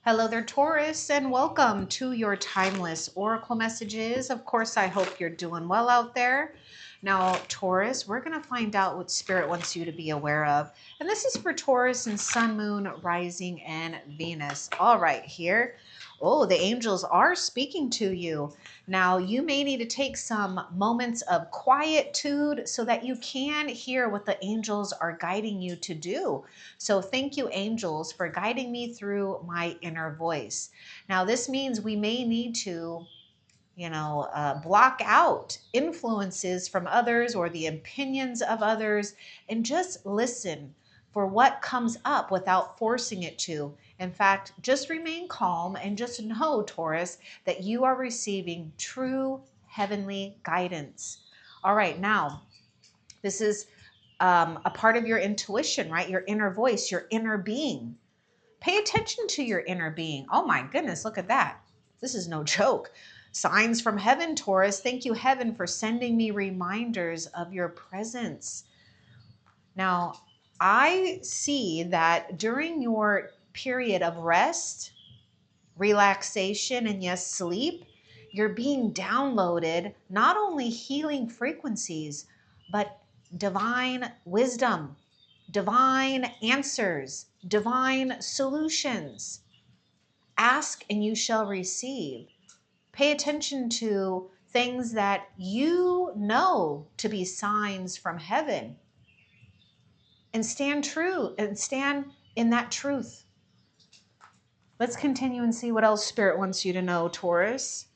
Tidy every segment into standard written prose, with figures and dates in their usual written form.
Hello there, Taurus, and welcome to your timeless oracle messages. Of course, I hope you're doing well out there. Now, Taurus, we're going to find out what Spirit wants you to be aware of. And this is for Taurus and Sun, Moon, Rising, and Venus. All right, here. Oh, the angels are speaking to you. Now, you may need to take some moments of quietude so that you can hear what the angels are guiding you to do. So thank you, angels, for guiding me through my inner voice. Now, this means we may need to block out influences from others or the opinions of others and just listen for what comes up without forcing it to. In fact, just remain calm and just know, Taurus, that you are receiving true heavenly guidance. All right, now, this is a part of your intuition, right? Your inner voice, your inner being. Pay attention to your inner being. Oh my goodness, look at that. This is no joke. Signs from heaven, Taurus. Thank you, heaven, for sending me reminders of your presence. Now, I see that during your period of rest, relaxation, and yes, sleep, you're being downloaded not only healing frequencies, but divine wisdom, divine answers, divine solutions. Ask and you shall receive. Pay attention to things that you know to be signs from heaven and stand true and stand in that truth. Let's continue and see what else Spirit wants you to know, Taurus.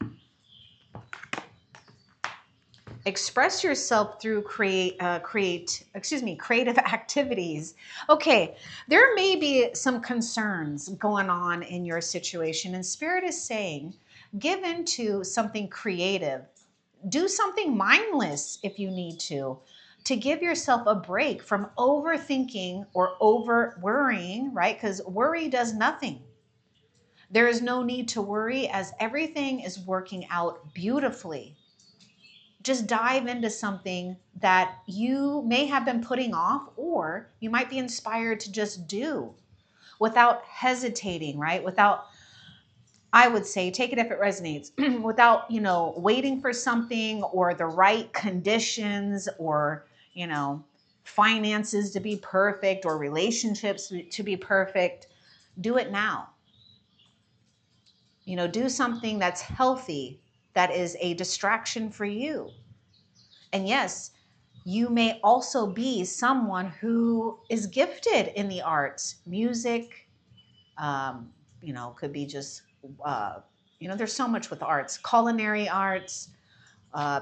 Express yourself through creative activities. Okay, there may be some concerns going on in your situation, and Spirit is saying, give into something creative. Do something mindless if you need to give yourself a break from overthinking or over worrying, right? Because worry does nothing. There is no need to worry as everything is working out beautifully. Just dive into something that you may have been putting off, or you might be inspired to just do without hesitating, right? Without, I would say, take it if it resonates, without, waiting for something or the right conditions or, finances to be perfect or relationships to be perfect. Do it now. Do something that's healthy, that is a distraction for you. And yes, you may also be someone who is gifted in the arts, music, could be just, there's so much with arts, culinary arts,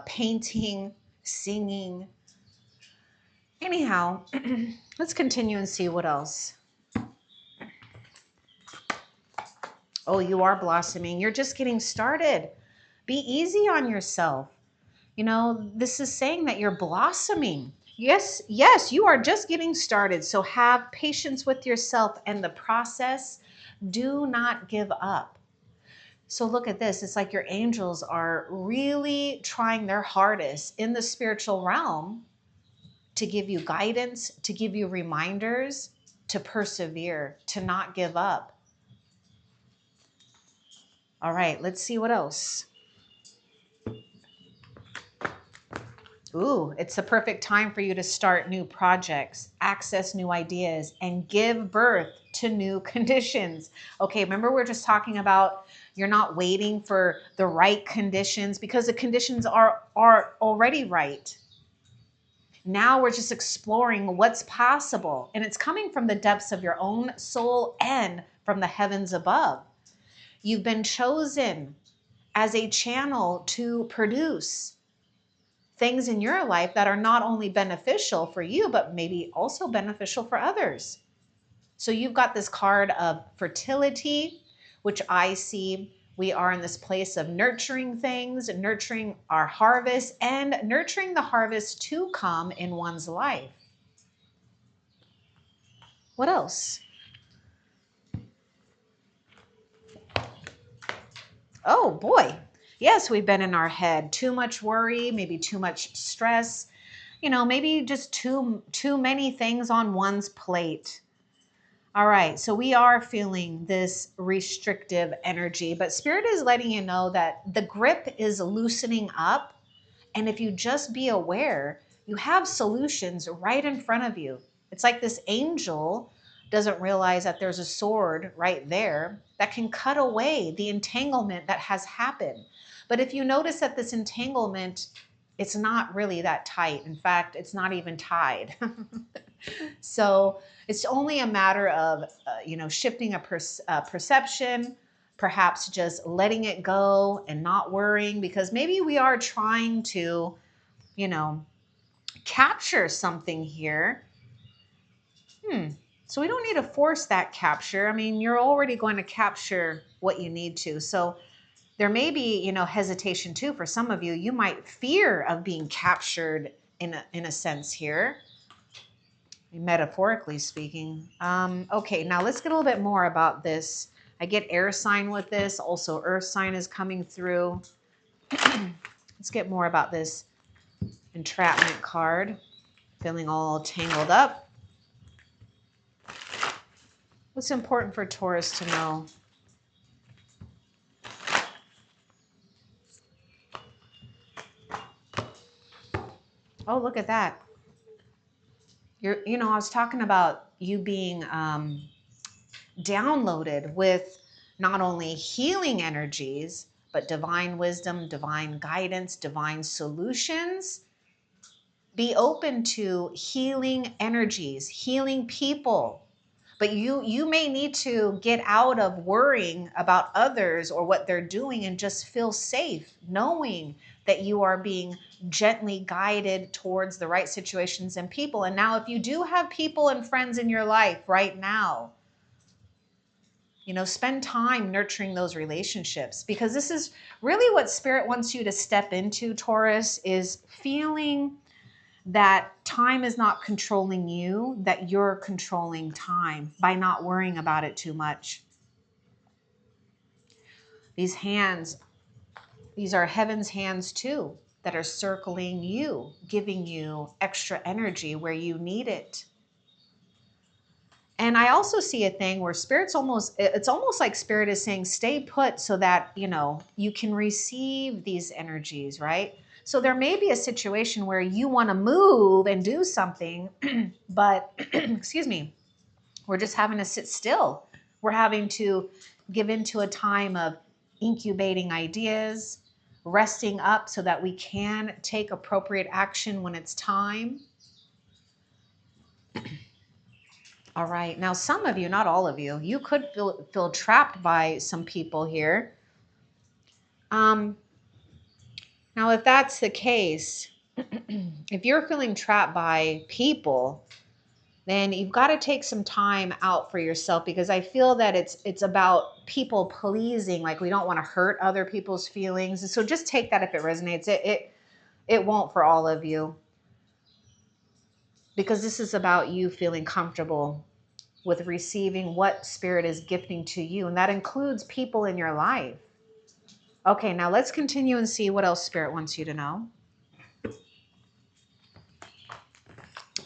painting, singing. Anyhow, let's continue and see what else. Oh, you are blossoming. You're just getting started. Be easy on yourself. This is saying that you're blossoming. Yes, you are just getting started. So have patience with yourself and the process. Do not give up. So look at this. It's like your angels are really trying their hardest in the spiritual realm to give you guidance, to give you reminders, to persevere, to not give up. All right, let's see what else. Ooh, it's the perfect time for you to start new projects, access new ideas, and give birth to new conditions. Okay, remember we're just talking about you're not waiting for the right conditions because the conditions are already right. Now we're just exploring what's possible, and it's coming from the depths of your own soul and from the heavens above. You've been chosen as a channel to produce things in your life that are not only beneficial for you, but maybe also beneficial for others. So you've got this card of fertility, which I see we are in this place of nurturing things, nurturing our harvest, and nurturing the harvest to come in one's life. What else? Oh boy. Yes, we've been in our head. Too much worry, maybe too much stress, maybe just too many things on one's plate. All right, so we are feeling this restrictive energy, but Spirit is letting you know that the grip is loosening up. And if you just be aware, you have solutions right in front of you. It's like this angel doesn't realize that there's a sword right there that can cut away the entanglement that has happened. But if you notice that this entanglement, it's not really that tight. In fact, it's not even tied. So it's only a matter of, shifting a perception, perhaps just letting it go and not worrying, because maybe we are trying to, you know, capture something here. So we don't need to force that capture. I mean, you're already going to capture what you need to. So there may be, hesitation too for some of you. You might fear of being captured in a sense here, metaphorically speaking. Okay, now let's get a little bit more about this. I get air sign with this. Also, earth sign is coming through. Let's get more about this entrapment card. Feeling all tangled up. What's important for Taurus to know? Oh, look at that. I was talking about you being downloaded with not only healing energies, but divine wisdom, divine guidance, divine solutions. Be open to healing energies, healing people. But you may need to get out of worrying about others or what they're doing and just feel safe knowing that you are being gently guided towards the right situations and people. And now if you do have people and friends in your life right now, spend time nurturing those relationships, because this is really what Spirit wants you to step into, Taurus, is feeling that time is not controlling you, that you're controlling time by not worrying about it too much. These hands, these are heaven's hands too, that are circling you, giving you extra energy where you need it. And I also see a thing where it's almost like Spirit is saying, stay put so that, you can receive these energies, right? So there may be a situation where you want to move and do something, but, excuse me, we're just having to sit still. We're having to give into a time of incubating ideas, resting up so that we can take appropriate action when it's time. All right. Now, some of you, not all of you, you could feel trapped by some people here. Now, if that's the case, if you're feeling trapped by people, then you've got to take some time out for yourself, because I feel that it's about people pleasing. Like, we don't want to hurt other people's feelings. So just take that if it resonates. It won't for all of you, because this is about you feeling comfortable with receiving what Spirit is gifting to you. And that includes people in your life. Okay, now let's continue and see what else Spirit wants you to know.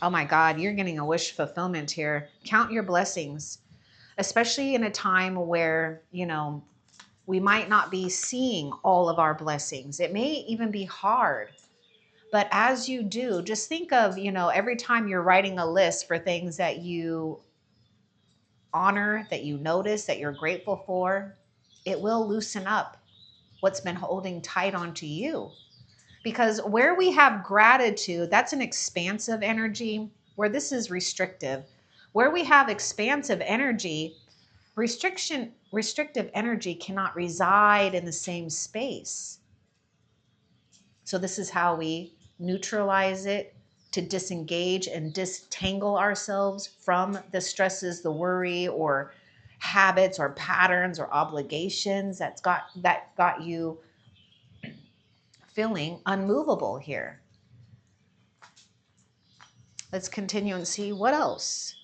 Oh my God, you're getting a wish fulfillment here. Count your blessings, especially in a time where, we might not be seeing all of our blessings. It may even be hard. But as you do, just think of, every time you're writing a list for things that you honor, that you notice, that you're grateful for, it will loosen up what's been holding tight onto you. Because where we have gratitude, that's an expansive energy, where this is restrictive. Where we have expansive energy, restrictive energy cannot reside in the same space. So this is how we neutralize it, to disengage and disentangle ourselves from the stresses, the worry, or habits or patterns or obligations that got you feeling unmovable here. Let's continue and see what else.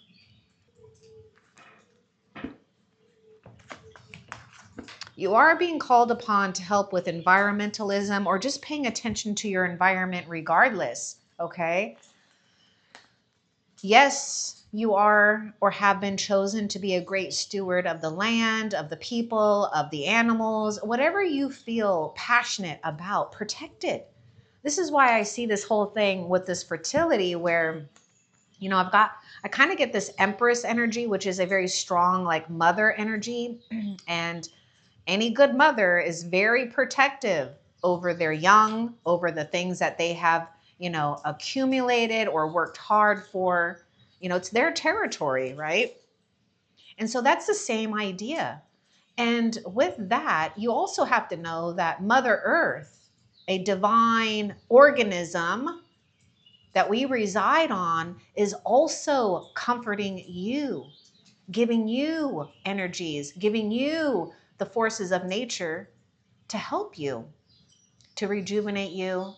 You are being called upon to help with environmentalism, or just paying attention to your environment regardless, okay? Yes, you are or have been chosen to be a great steward of the land, of the people, of the animals, whatever you feel passionate about, protect it. This is why I see this whole thing with this fertility where, I kind of get this Empress energy, which is a very strong, like mother energy. And any good mother is very protective over their young, over the things that they have, accumulated or worked hard for. It's their territory, right? And so that's the same idea. And with that, you also have to know that Mother Earth, a divine organism that we reside on, is also comforting you, giving you energies, giving you the forces of nature to help you, to rejuvenate you,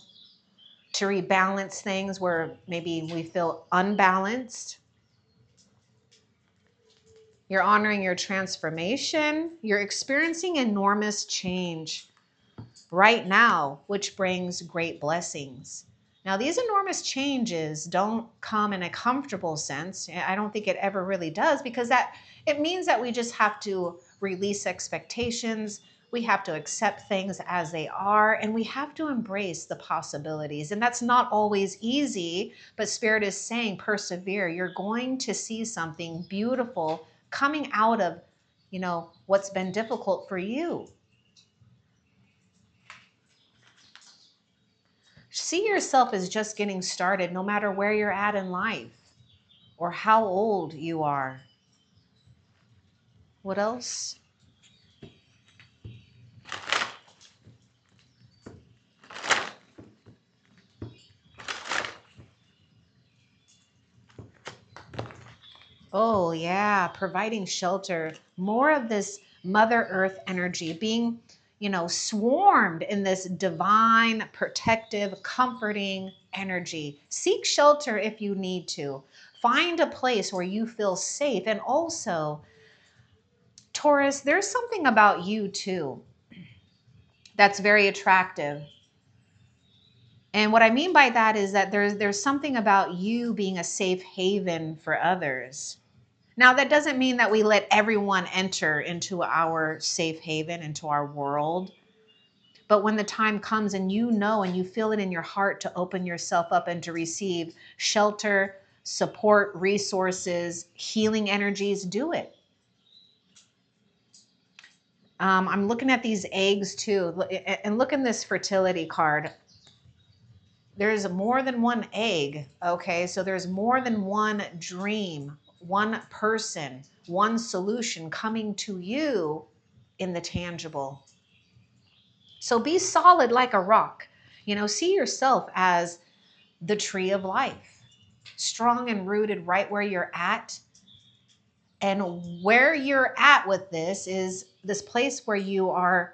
to rebalance things where maybe we feel unbalanced. You're honoring your transformation. You're experiencing enormous change right now, which brings great blessings. Now, these enormous changes don't come in a comfortable sense. I don't think it ever really does, because that it means that we just have to release expectations. We have to accept things as they are, and we have to embrace the possibilities. And that's not always easy, but Spirit is saying, persevere. You're going to see something beautiful coming out of, what's been difficult for you. See yourself as just getting started, no matter where you're at in life or how old you are. What else? Oh, yeah, providing shelter. More of this Mother Earth energy being, swarmed in this divine, protective, comforting energy. Seek shelter if you need to. Find a place where you feel safe. And also, Taurus, there's something about you too that's very attractive. And what I mean by that is that there's something about you being a safe haven for others. Now, that doesn't mean that we let everyone enter into our safe haven, into our world. But when the time comes and and you feel it in your heart to open yourself up and to receive shelter, support, resources, healing energies, do it. I'm looking at these eggs too, and look in this fertility card. There's more than one egg, okay? So there's more than one dream, one person, one solution coming to you in the tangible. So be solid like a rock. See yourself as the tree of life, strong and rooted right where you're at. And where you're at with this is this place where you are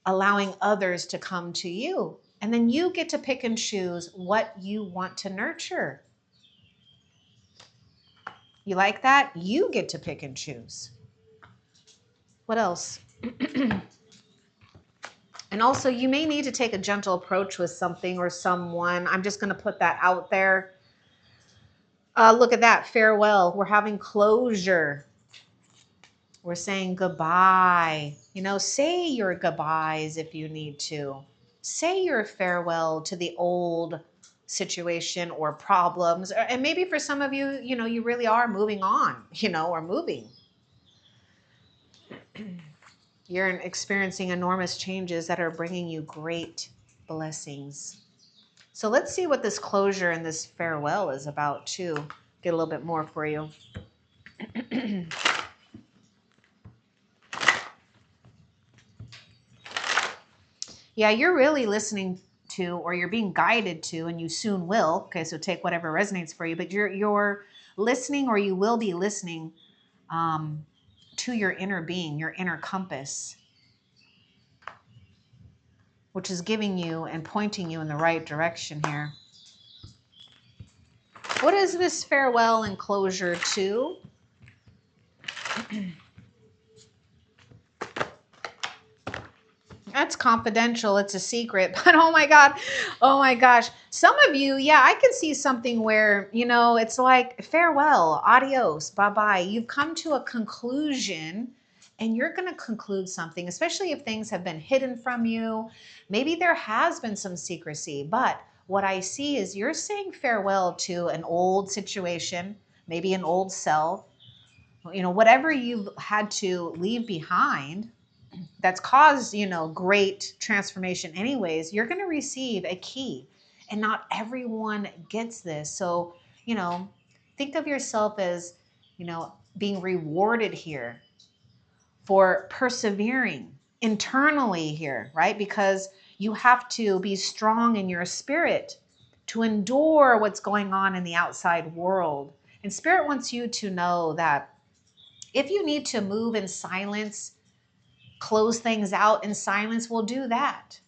allowing others to come to you. And then you get to pick and choose what you want to nurture. You like that? You get to pick and choose. What else? And also, you may need to take a gentle approach with something or someone. I'm just going to put that out there. Look at that. Farewell. We're having closure. We're saying goodbye. Say your goodbyes if you need to. Say your farewell to the old situation or problems. And maybe for some of you, you really are moving on, or moving. You're experiencing enormous changes that are bringing you great blessings. So let's see what this closure and this farewell is about too. Get a little bit more for you. Yeah, you're really listening to, or you're being guided to, and you soon will. Okay, so take whatever resonates for you, but you're listening, or you will be listening to your inner being, your inner compass, which is giving you and pointing you in the right direction here. What is this farewell and closure to? That's confidential. It's a secret. But oh my God. Oh my gosh. Some of you, yeah, I can see something where, it's like farewell, adios, bye bye. You've come to a conclusion and you're going to conclude something, especially if things have been hidden from you. Maybe there has been some secrecy, but what I see is you're saying farewell to an old situation, maybe an old self, whatever you've had to leave behind that's caused, great transformation anyways, you're going to receive a key. And not everyone gets this. So, you know, think of yourself as, being rewarded here for persevering internally here, right? Because you have to be strong in your spirit to endure what's going on in the outside world. And spirit wants you to know that if you need to move in silence, close things out in silence, will do that.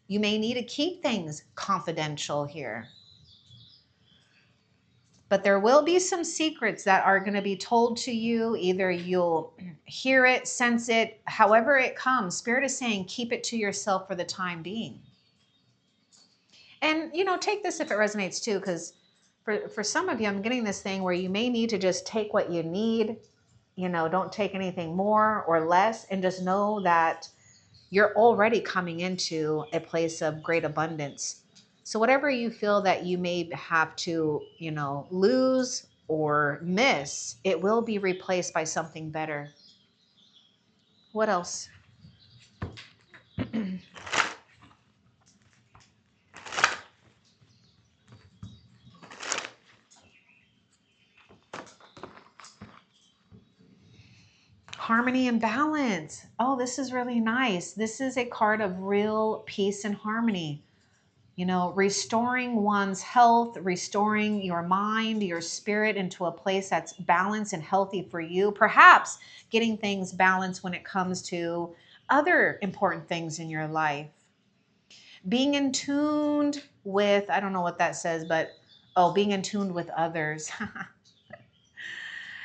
You may need to keep things confidential here. But there will be some secrets that are going to be told to you. Either you'll hear it, sense it, however it comes. Spirit is saying keep it to yourself for the time being. And, take this if it resonates too, because for some of you, I'm getting this thing where you may need to just take what you need. Don't take anything more or less, and just know that you're already coming into a place of great abundance. So whatever you feel that you may have to, lose or miss, it will be replaced by something better. What else? Harmony and balance. Oh, this is really nice. This is a card of real peace and harmony. Restoring one's health, restoring your mind, your spirit into a place that's balanced and healthy for you. Perhaps getting things balanced when it comes to other important things in your life. Being in tune with, I don't know what that says, but being in tune with others.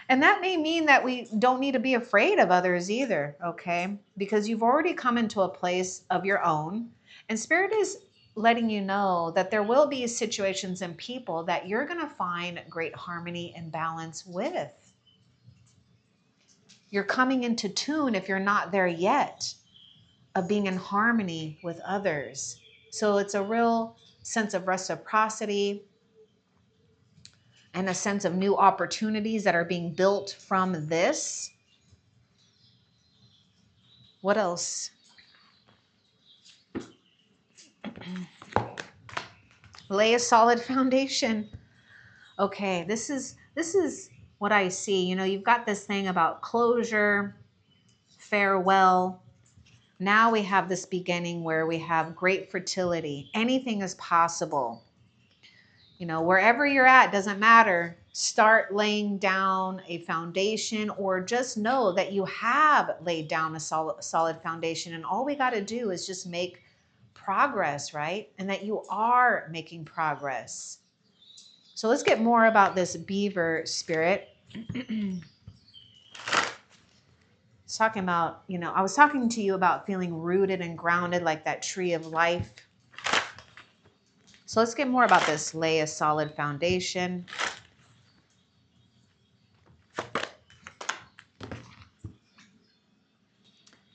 And that may mean that we don't need to be afraid of others either, okay? Because you've already come into a place of your own. And Spirit is letting you know that there will be situations and people that you're going to find great harmony and balance with. You're coming into tune, if you're not there yet, of being in harmony with others. So it's a real sense of reciprocity and a sense of new opportunities that are being built from this. What else? Lay a solid foundation. Okay, this is what I see. You've got this thing about closure, farewell. Now we have this beginning where we have great fertility. Anything is possible. Wherever you're at, doesn't matter. Start laying down a foundation, or just know that you have laid down a solid foundation. And all we got to do is just make progress, right? And that you are making progress. So let's get more about this beaver spirit. Talking about, I was talking to you about feeling rooted and grounded like that tree of life. So let's get more about this. Lay a solid foundation.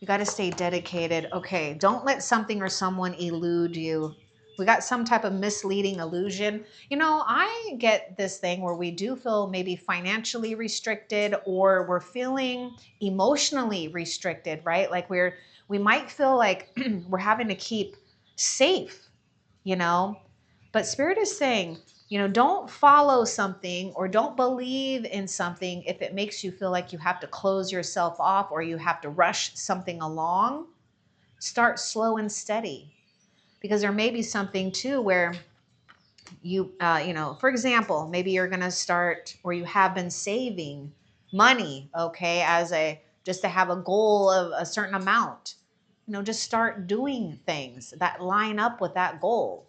You got to stay dedicated. Okay, don't let something or someone elude you. We got some type of misleading illusion. I get this thing where we do feel maybe financially restricted, or we're feeling emotionally restricted, right? Like we might feel like we're having to keep safe, But Spirit is saying, don't follow something or don't believe in something if it makes you feel like you have to close yourself off or you have to rush something along. Start slow and steady. Because there may be something too where you, for example, maybe you're going to start, or you have been saving money, okay, just to have a goal of a certain amount. Just start doing things that line up with that goal.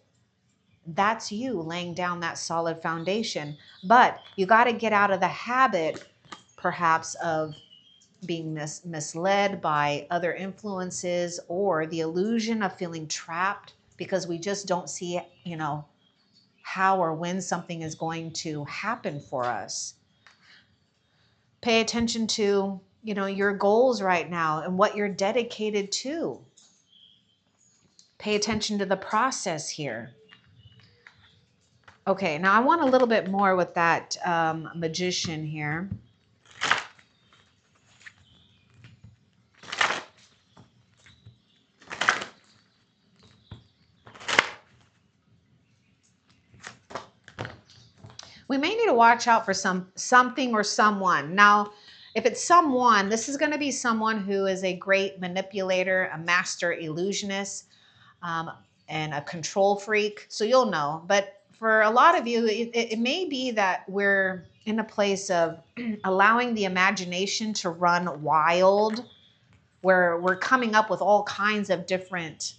That's you laying down that solid foundation. But you got to get out of the habit, perhaps, of being misled by other influences, or the illusion of feeling trapped because we just don't see, how or when something is going to happen for us. Pay attention to, your goals right now and what you're dedicated to. Pay attention to the process here. Okay, now I want a little bit more with that magician here. We may need to watch out for something or someone. Now, if it's someone, this is going to be someone who is a great manipulator, a master illusionist, um, and a control freak. So you'll know. But for a lot of you, it may be that we're in a place of allowing the imagination to run wild, where we're coming up with all kinds of different,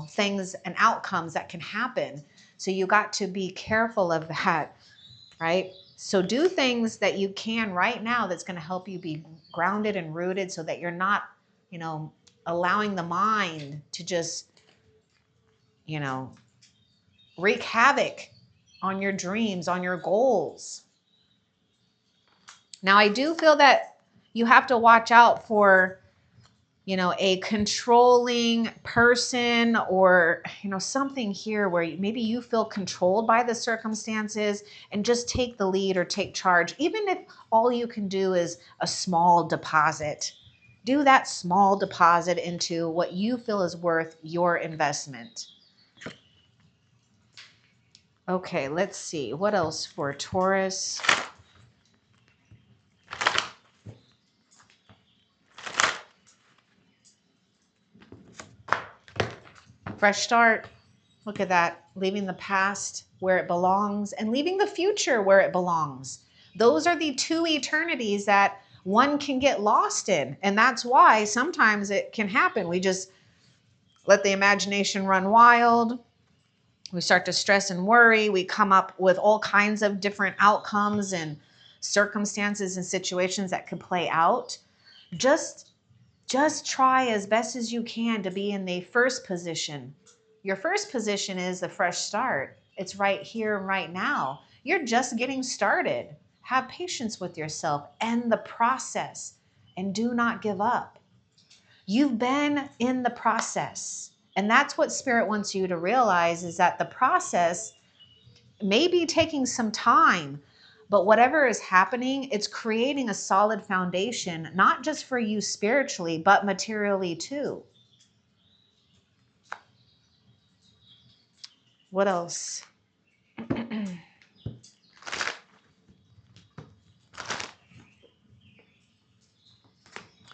things and outcomes that can happen. So you got to be careful of that, right? So do things that you can right now that's going to help you be grounded and rooted, so that you're not, allowing the mind to just, wreak havoc on your dreams, on your goals. Now, I do feel that you have to watch out for, a controlling person, or, something here where maybe you feel controlled by the circumstances, and just take the lead or take charge. Even if all you can do is a small deposit, do that small deposit into what you feel is worth your investment. Okay, let's see. What else for Taurus? Fresh start. Look at that. Leaving the past where it belongs and leaving the future where it belongs. Those are the two eternities that one can get lost in. And that's why sometimes it can happen. We just let the imagination run wild. We start to stress and worry. We come up with all kinds of different outcomes and circumstances and situations that could play out. Just try as best as you can to be in the first position. Your first position is the fresh start. It's right here, right now. You're just getting started. Have patience with yourself and the process, and do not give up. You've been in the process. And that's what Spirit wants you to realize, is that the process may be taking some time, but whatever is happening, it's creating a solid foundation, not just for you spiritually, but materially too. What else?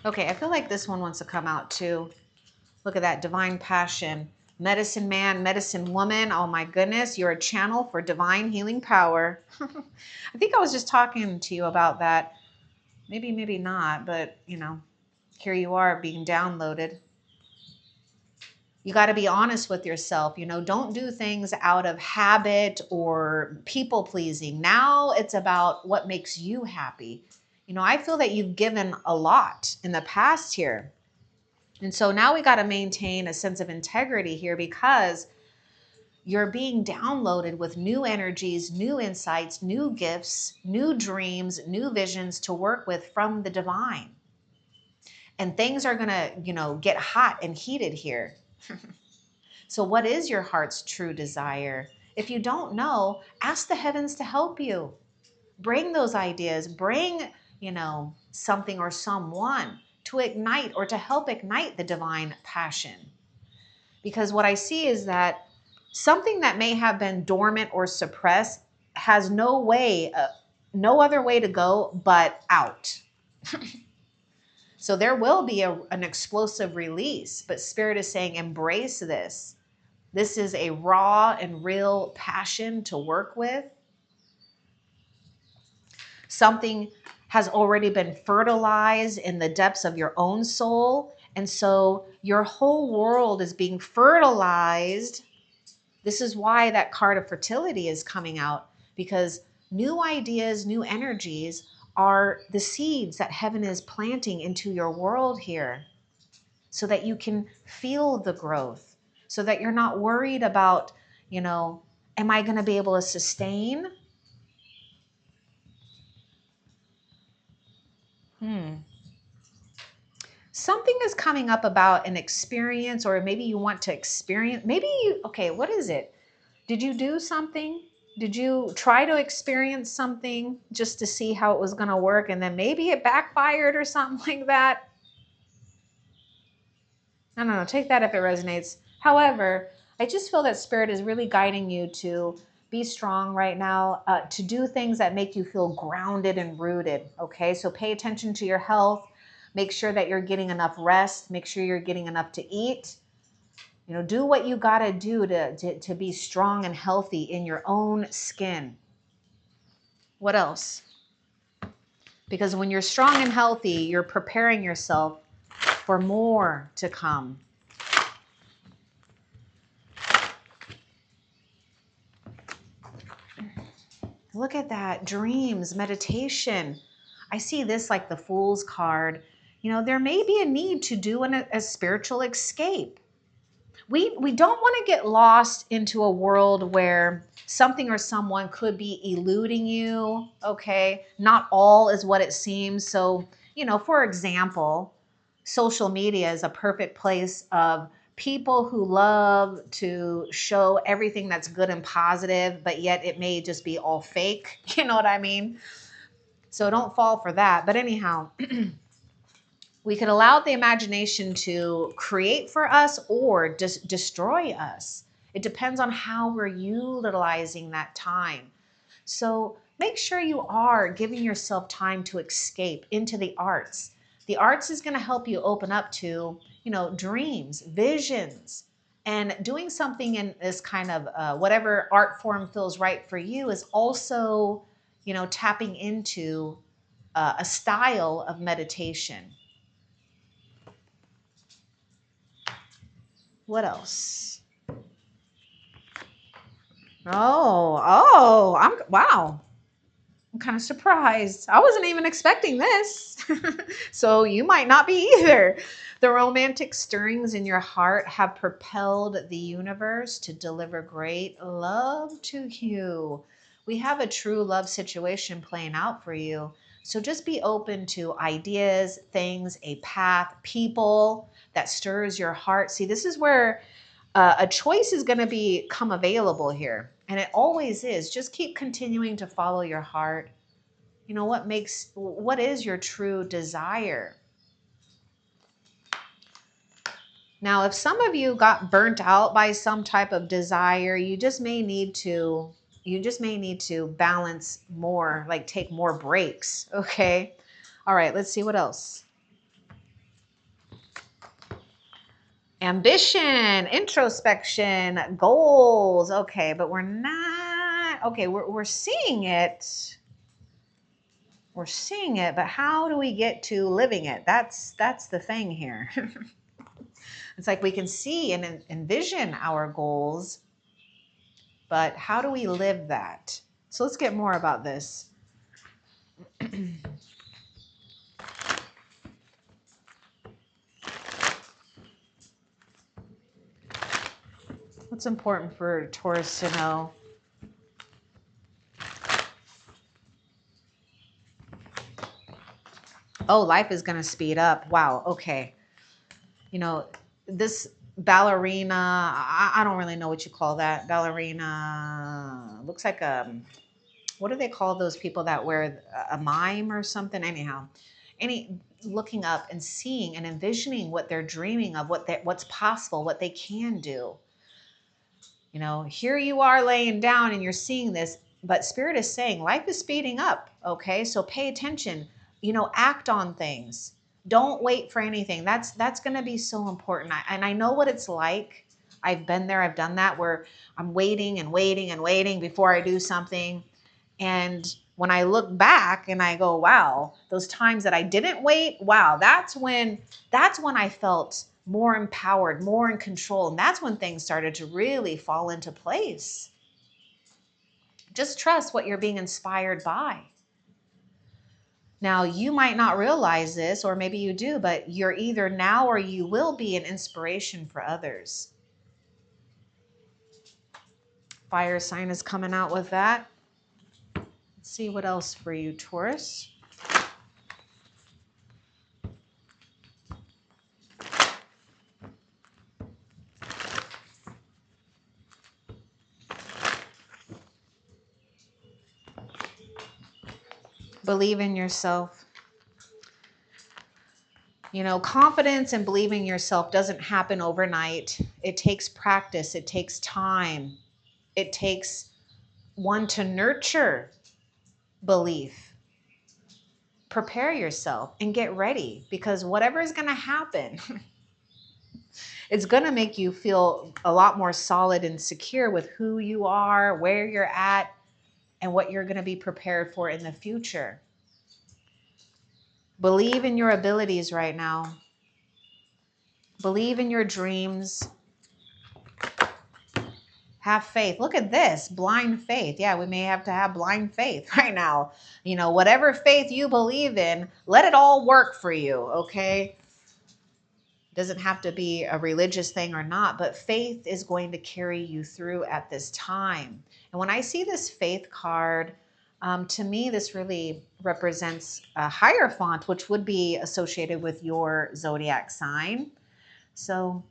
Okay, I feel like this one wants to come out too. Look at that, divine passion. Medicine man, medicine woman. Oh my goodness, you're a channel for divine healing power. I think I was just talking to you about that. Maybe not, but here you are being downloaded. You got to be honest with yourself. Don't do things out of habit or people pleasing. Now it's about what makes you happy. I feel that you've given a lot in the past here. And so now we got to maintain a sense of integrity here, because you're being downloaded with new energies, new insights, new gifts, new dreams, new visions to work with from the divine. And things are going to, get hot and heated here. So what is your heart's true desire? If you don't know, ask the heavens to help you. Bring those ideas, bring, something or someone to ignite or to help ignite the divine passion. Because what I see is that something that may have been dormant or suppressed has no other way to go but out. So there will be an explosive release, but Spirit is saying, embrace this. This is a raw and real passion to work with. Something has already been fertilized in the depths of your own soul. And so your whole world is being fertilized. This is why that card of fertility is coming out, because new ideas, new energies are the seeds that heaven is planting into your world here, so that you can feel the growth, so that you're not worried about, am I going to be able to sustain? Something is coming up about an experience, or maybe you want to experience, okay, what is it? Did you do something? Did you try to experience something just to see how it was going to work, and then maybe it backfired or something like that? I don't know, take that if it resonates. However, I just feel that Spirit is really guiding you to be strong right now, to do things that make you feel grounded and rooted. Okay, so pay attention to your health. Make sure that you're getting enough rest. Make sure you're getting enough to eat. Do what you got to do to be strong and healthy in your own skin. What else? Because when you're strong and healthy, you're preparing yourself for more to come. Look at that. Dreams, meditation. I see this like the Fool's card. There may be a need to do a spiritual escape. We don't want to get lost into a world where something or someone could be eluding you, okay? Not all is what it seems. So, for example, social media is a perfect place of people who love to show everything that's good and positive, but yet it may just be all fake. You know what I mean? So don't fall for that. But anyhow, we could allow the imagination to create for us or destroy us. It depends on how we're utilizing that time. So make sure you are giving yourself time to escape into the arts. The arts is going to help you open up to, dreams, visions, and doing something in this kind of whatever art form feels right for you is also, tapping into a style of meditation. What else? Wow. I'm kind of surprised. I wasn't even expecting this. So you might not be either. The romantic stirrings in your heart have propelled the universe to deliver great love to you. We have a true love situation playing out for you. So just be open to ideas, things, a path, people that stirs your heart. See, this is where a choice is going to become available here. And it always is. Just keep continuing to follow your heart. What is your true desire? Now, if some of you got burnt out by some type of desire, you just may need to balance more, like take more breaks. Okay. All right. Let's see what else. Ambition, introspection, goals. Okay, but we're not, okay, we're seeing it. We're seeing it, but how do we get to living it? That's the thing here. It's like we can see and envision our goals, but how do we live that? So let's get more about this. What's important for Taurus to know? Oh, life is going to speed up. Wow. Okay. This ballerina, I don't really know what you call that. Ballerina looks like what do they call those people that wear a mime or something? Anyhow, looking up and seeing and envisioning what they're dreaming of, what's possible, what they can do. Here you are laying down and you're seeing this, but Spirit is saying life is speeding up. Okay, so pay attention. Act on things. Don't wait for anything. That's going to be so important. And I know what it's like. I've been there. I've done that where I'm waiting and waiting and waiting before I do something. And when I look back and I go, wow, those times that I didn't wait, wow, that's when I felt more empowered, more in control. And that's when things started to really fall into place. Just trust what you're being inspired by. Now, you might not realize this, or maybe you do, but you're either now or you will be an inspiration for others. Fire sign is coming out with that. Let's see what else for you, Taurus. Believe in yourself. You know, confidence and believing in yourself doesn't happen overnight. It takes practice. It takes time. It takes one to nurture belief. Prepare yourself and get ready, because whatever is going to happen, it's going to make you feel a lot more solid and secure with who you are, where you're at, and what you're going to be prepared for in the future. Believe in your abilities right now. Believe in your dreams. Have faith. Look at this, blind faith. Yeah, we may have to have blind faith right now. You know, whatever faith you believe in, let it all work for you, okay? Doesn't have to be a religious thing or not, but faith is going to carry you through at this time. And when I see this faith card, to me, this really represents a Hierophant, which would be associated with your zodiac sign. So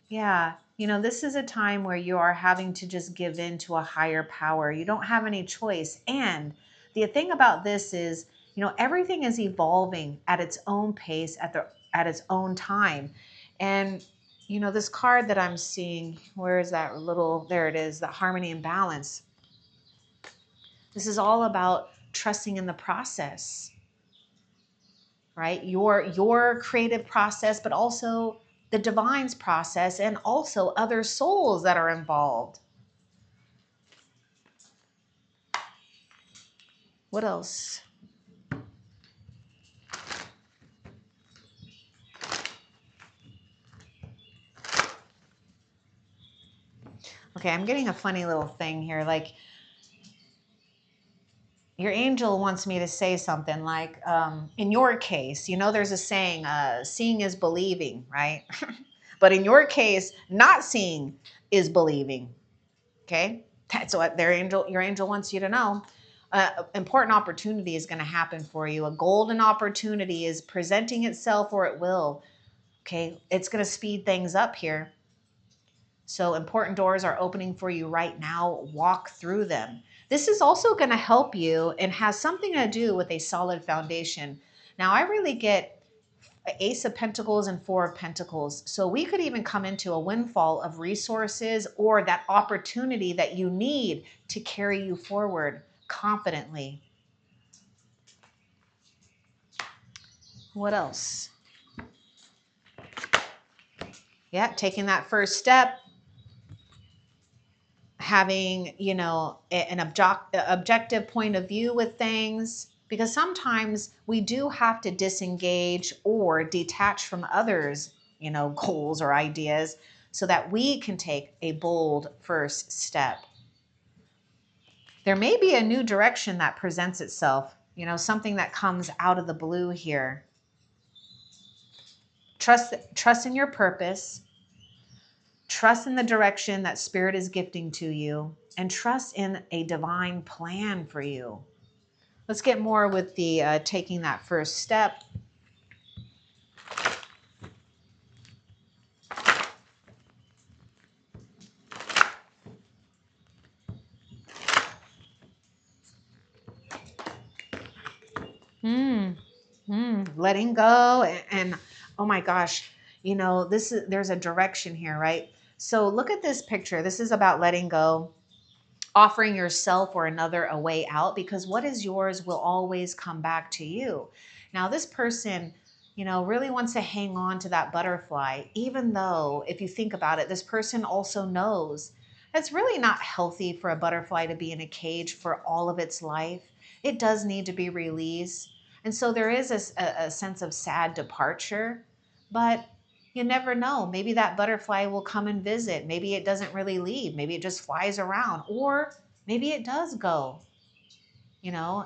yeah, you know, this is a time where you are having to just give in to a higher power. You don't have any choice. And the thing about this is, you know, everything is evolving at its own pace, at its own time. And you know, this card that I'm seeing, where is that little, there it is, the harmony and balance. This is all about trusting in the process, right? Your creative process, but also the divine's process, and also other souls that are involved. What else? Okay, I'm getting a funny little thing here. Like, your angel wants me to say something like, in your case, you know, there's a saying, seeing is believing, right? But in your case, not seeing is believing. Okay, that's what your angel wants you to know. Important opportunity is going to happen for you. A golden opportunity is presenting itself, or it will. Okay, it's going to speed things up here. So important doors are opening for you right now. Walk through them. This is also going to help you and has something to do with a solid foundation. Now, I really get Ace of Pentacles and Four of Pentacles. So we could even come into a windfall of resources, or that opportunity that you need to carry you forward confidently. What else? Yeah, taking that first step, having, you know, an objective point of view with things, because sometimes we do have to disengage or detach from others, you know, goals or ideas, so that we can take a bold first step. There may be a new direction that presents itself, you know, something that comes out of the blue here. Trust in your purpose. Trust in the direction that Spirit is gifting to you, and trust in a divine plan for you. Let's get more with the taking that first step. Letting go, and oh my gosh, you know, there's a direction here, right? So look at this picture. This is about letting go, offering yourself or another a way out, because what is yours will always come back to you. Now, this person, you know, really wants to hang on to that butterfly, even though, if you think about it, this person also knows it's really not healthy for a butterfly to be in a cage for all of its life. It does need to be released. And so there is a sense of sad departure, but you never know. Maybe that butterfly will come and visit. Maybe it doesn't really leave. Maybe it just flies around, or maybe it does go, you know,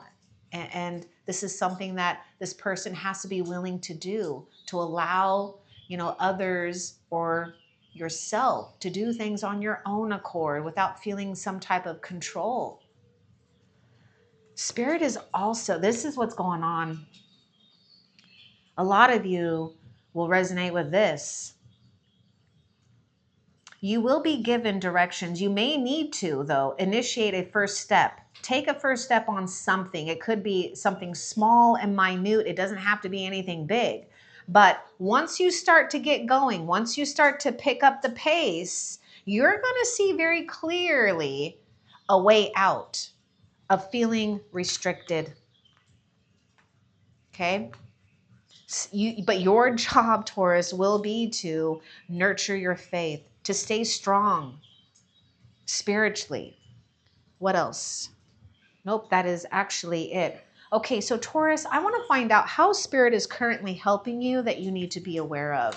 and This is something that this person has to be willing to do, to allow, others or yourself to do things on your own accord without feeling some type of control. Spirit is also, this is what's going on. A lot of you will resonate with this. You will be given directions. You may need to, though, initiate a first step. Take a first step on something. It could be something small and minute. It doesn't have to be anything big. But once you start to get going, once you start to pick up the pace, you're going to see very clearly a way out of feeling restricted. Okay? But your job, Taurus, will be to nurture your faith, to stay strong spiritually. What else? Nope, that is actually it. Okay, so Taurus, I want to find out how Spirit is currently helping you that you need to be aware of.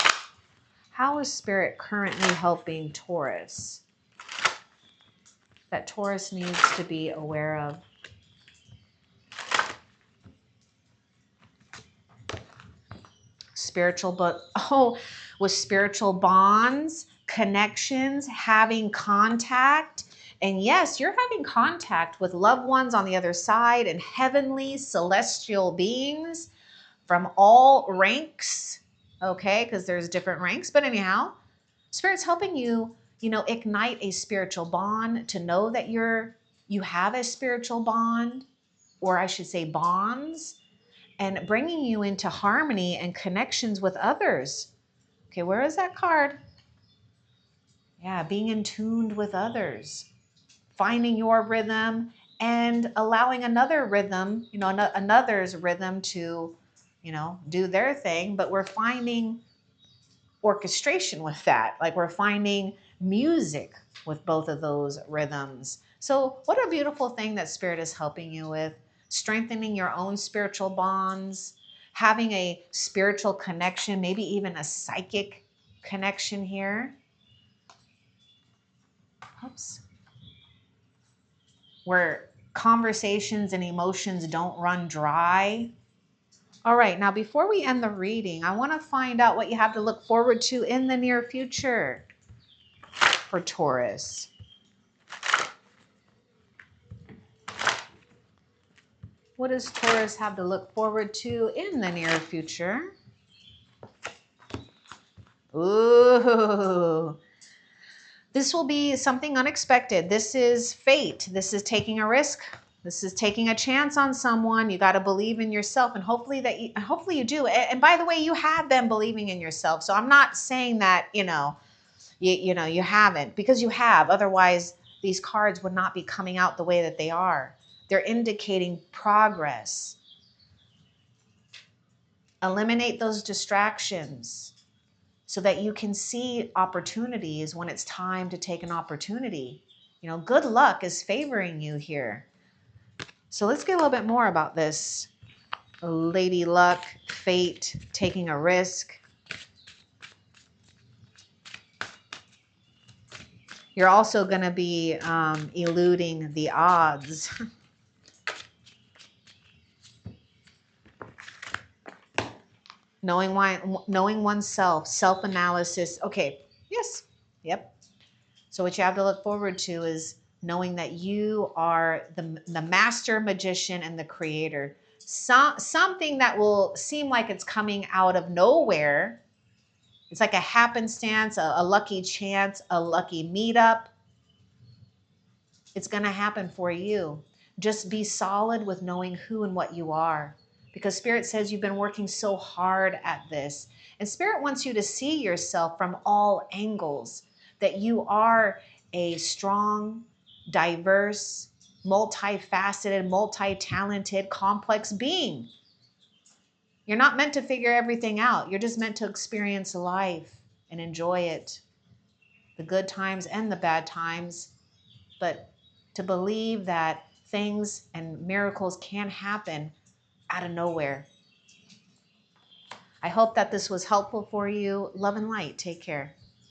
How is Spirit currently helping Taurus that Taurus needs to be aware of? With spiritual bonds, connections, having contact. And yes, you're having contact with loved ones on the other side and heavenly celestial beings from all ranks. Okay, because there's different ranks. But anyhow, Spirit's helping you, ignite a spiritual bond, to know that you have a spiritual bond, or I should say bonds, and bringing you into harmony and connections with others. Okay, where is that card? Yeah, being in tune with others, finding your rhythm and allowing another rhythm, another's rhythm to, do their thing. But we're finding orchestration with that. Like we're finding music with both of those rhythms. So what a beautiful thing that Spirit is helping you with. Strengthening your own spiritual bonds, having a spiritual connection, maybe even a psychic connection here. Oops. Where conversations and emotions don't run dry. All right, now before we end the reading, I want to find out what you have to look forward to in the near future for Taurus. What does Taurus have to look forward to in the near future? Ooh, this will be something unexpected. This is fate. This is taking a risk. This is taking a chance on someone. You got to believe in yourself, and hopefully you do. And by the way, you have been believing in yourself. So I'm not saying that, you haven't, because you have. Otherwise, these cards would not be coming out the way that they are. They're indicating progress. Eliminate those distractions so that you can see opportunities when it's time to take an opportunity. Good luck is favoring you here. So let's get a little bit more about this. Lady Luck, fate, taking a risk. You're also going to be eluding the odds. Knowing oneself, self-analysis. Okay, yes, yep. So what you have to look forward to is knowing that you are the master magician and the creator. Something that will seem like it's coming out of nowhere. It's like a happenstance, a lucky chance, a lucky meetup. It's going to happen for you. Just be solid with knowing who and what you are. Because Spirit says you've been working so hard at this. And Spirit wants you to see yourself from all angles. That you are a strong, diverse, multifaceted, multi-talented, complex being. You're not meant to figure everything out. You're just meant to experience life and enjoy it. The good times and the bad times. But to believe that things and miracles can happen out of nowhere. I hope that this was helpful for you. Love and light. Take care.